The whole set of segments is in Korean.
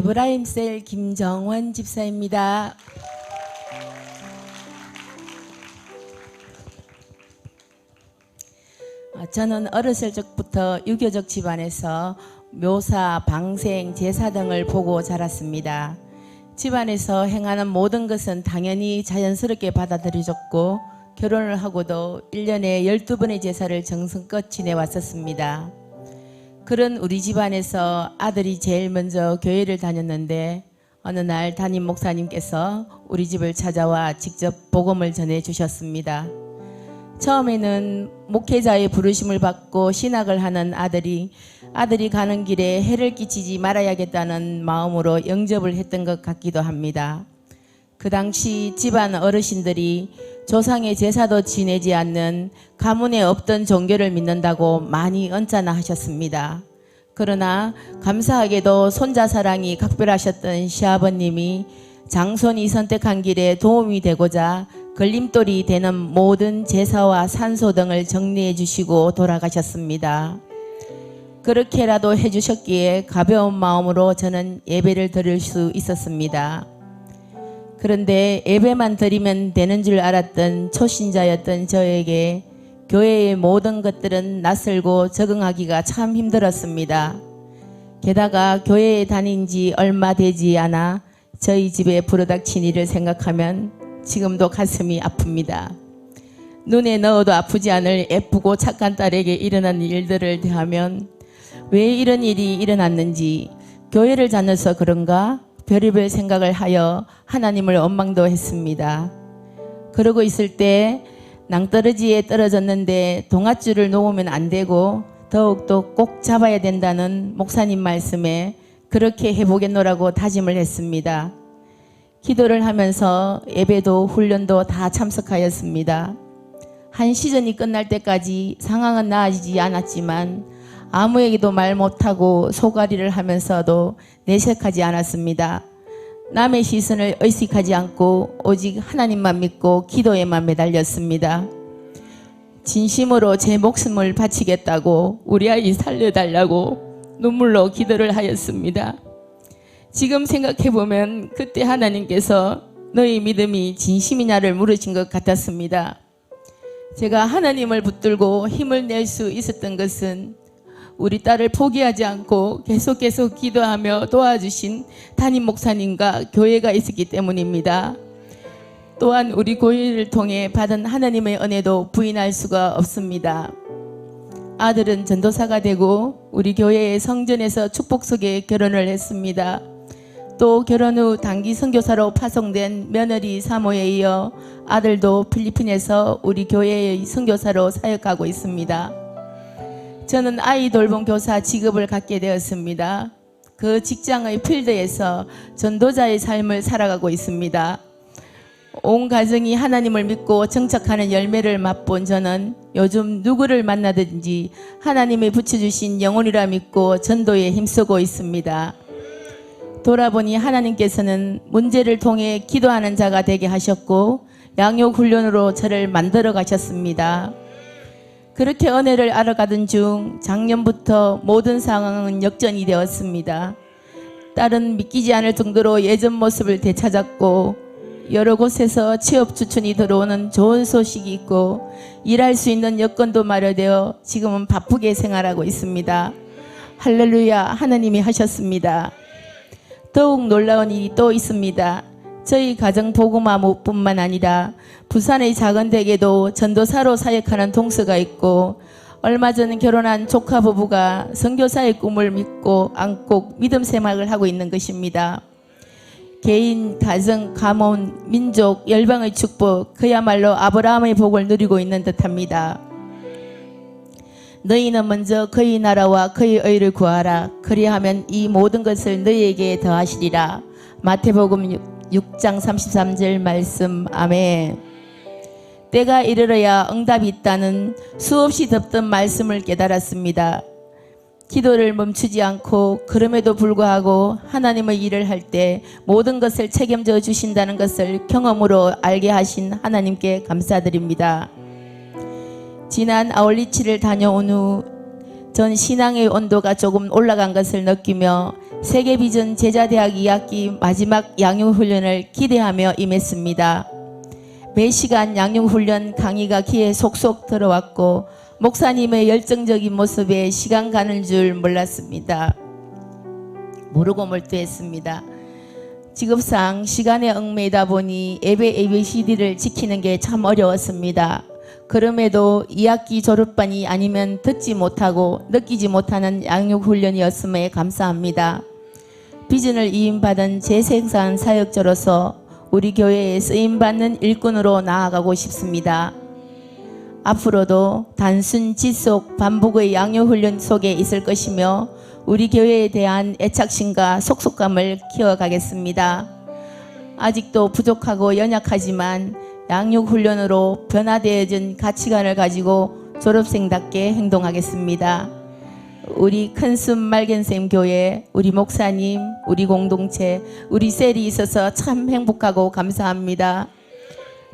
에브라임셀 김정원 집사입니다. 저는 어렸을 적부터 유교적 집안에서 묘사, 방생, 제사 등을 보고 자랐습니다. 집안에서 행하는 모든 것은 당연히 자연스럽게 받아들여졌고 결혼을 하고도 1년에 12번의 제사를 정성껏 지내왔었습니다. 그런 우리 집안에서 아들이 제일 먼저 교회를 다녔는데 어느 날 담임 목사님께서 우리 집을 찾아와 직접 복음을 전해주셨습니다. 처음에는 목회자의 부르심을 받고 신학을 하는 아들이 가는 길에 해를 끼치지 말아야겠다는 마음으로 영접을 했던 것 같기도 합니다. 그 당시 집안 어르신들이 조상의 제사도 지내지 않는 가문에 없던 종교를 믿는다고 많이 언짢아 하셨습니다. 그러나 감사하게도 손자 사랑이 각별하셨던 시아버님이 장손이 선택한 길에 도움이 되고자 걸림돌이 되는 모든 제사와 산소 등을 정리해 주시고 돌아가셨습니다. 그렇게라도 해주셨기에 가벼운 마음으로 저는 예배를 드릴 수 있었습니다. 그런데 예배만 드리면 되는 줄 알았던 초신자였던 저에게 교회의 모든 것들은 낯설고 적응하기가 참 힘들었습니다. 게다가 교회에 다닌 지 얼마 되지 않아 저희 집에 불어닥친 일을 생각하면 지금도 가슴이 아픕니다. 눈에 넣어도 아프지 않을 예쁘고 착한 딸에게 일어난 일들을 대하면 왜 이런 일이 일어났는지, 교회를 다녀서 그런가 별의별 생각을 하여 하나님을 원망도 했습니다. 그러고 있을 때 낭떠러지에 떨어졌는데 동아줄을 놓으면 안 되고 더욱더 꼭 잡아야 된다는 목사님 말씀에 그렇게 해보겠노라고 다짐을 했습니다. 기도를 하면서 예배도 훈련도 다 참석하였습니다. 한 시즌이 끝날 때까지 상황은 나아지지 않았지만 아무에게도 말 못하고 소가리를 하면서도 내색하지 않았습니다. 남의 시선을 의식하지 않고 오직 하나님만 믿고 기도에만 매달렸습니다. 진심으로 제 목숨을 바치겠다고 우리 아이 살려달라고 눈물로 기도를 하였습니다. 지금 생각해보면 그때 하나님께서 너희 믿음이 진심이냐를 물으신 것 같았습니다. 제가 하나님을 붙들고 힘을 낼 수 있었던 것은 우리 딸을 포기하지 않고 계속 기도하며 도와주신 담임 목사님과 교회가 있었기 때문입니다. 또한 우리 교회를 통해 받은 하나님의 은혜도 부인할 수가 없습니다. 아들은 전도사가 되고 우리 교회의 성전에서 축복 속에 결혼을 했습니다. 또 결혼 후 단기 선교사로 파송된 며느리 사모에 이어 아들도 필리핀에서 우리 교회의 선교사로 사역하고 있습니다. 저는 아이 돌봄 교사 직업을 갖게 되었습니다. 그 직장의 필드에서 전도자의 삶을 살아가고 있습니다. 온 가정이 하나님을 믿고 정착하는 열매를 맛본 저는 요즘 누구를 만나든지 하나님이 붙여주신 영혼이라 믿고 전도에 힘쓰고 있습니다. 돌아보니 하나님께서는 문제를 통해 기도하는 자가 되게 하셨고 양육훈련으로 저를 만들어 가셨습니다. 그렇게 은혜를 알아가던 중 작년부터 모든 상황은 역전이 되었습니다. 딸은 믿기지 않을 정도로 예전 모습을 되찾았고 여러 곳에서 취업 추천이 들어오는 좋은 소식이 있고 일할 수 있는 여건도 마련되어 지금은 바쁘게 생활하고 있습니다. 할렐루야, 하나님이 하셨습니다. 더욱 놀라운 일이 또 있습니다. 저희 가정 복음화무뿐만 아니라 부산의 작은 댁에도 전도사로 사역하는 동서가 있고 얼마 전 결혼한 조카 부부가 선교사의 꿈을 믿고 안고 믿음 생활을 하고 있는 것입니다. 개인, 가정, 가문, 민족, 열방의 축복, 그야말로 아브라함의 복을 누리고 있는 듯합니다. 너희는 먼저 그의 나라와 그의 의를 구하라. 그리하면 이 모든 것을 너희에게 더하시리라. 마태복음 6장 33절 말씀. 아멘. 때가 이르러야 응답이 있다는 수없이 듣던 말씀을 깨달았습니다. 기도를 멈추지 않고 그럼에도 불구하고 하나님의 일을 할 때 모든 것을 책임져 주신다는 것을 경험으로 알게 하신 하나님께 감사드립니다. 지난 아울리치를 다녀온 후 전 신앙의 온도가 조금 올라간 것을 느끼며 세계비전 제자대학 2학기 마지막 양육훈련을 기대하며 임했습니다. 매 시간 양육훈련 강의가 귀에 속속 들어왔고 목사님의 열정적인 모습에 시간 가는 줄 몰랐습니다. 모르고 몰두했습니다. 직업상 시간에 얽매이다 보니 예배 ABCD를 지키는 게 참 어려웠습니다. 그럼에도 2학기 졸업반이 아니면 듣지 못하고 느끼지 못하는 양육훈련이었음에 감사합니다. 비전을 이임받은 재생산 사역자로서 우리 교회에 쓰임받는 일꾼으로 나아가고 싶습니다. 앞으로도 단순 지속 반복의 양육훈련 속에 있을 것이며 우리 교회에 대한 애착심과 속속감을 키워가겠습니다. 아직도 부족하고 연약하지만 양육훈련으로 변화되어진 가치관을 가지고 졸업생답게 행동하겠습니다. 우리 큰숨 말겐샘 교회, 우리 목사님, 우리 공동체, 우리 셀이 있어서 참 행복하고 감사합니다.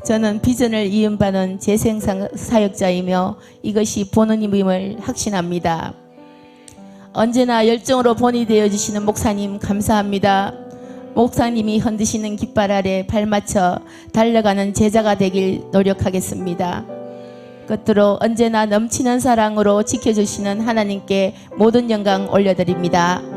저는 비전을 이음받은 재생산 사역자이며 이것이 본원임을 확신합니다. 언제나 열정으로 본이 되어주시는 목사님 감사합니다. 목사님이 흔드시는 깃발 아래 발맞춰 달려가는 제자가 되길 노력하겠습니다. 끝으로 언제나 넘치는 사랑으로 지켜주시는 하나님께 모든 영광 올려드립니다.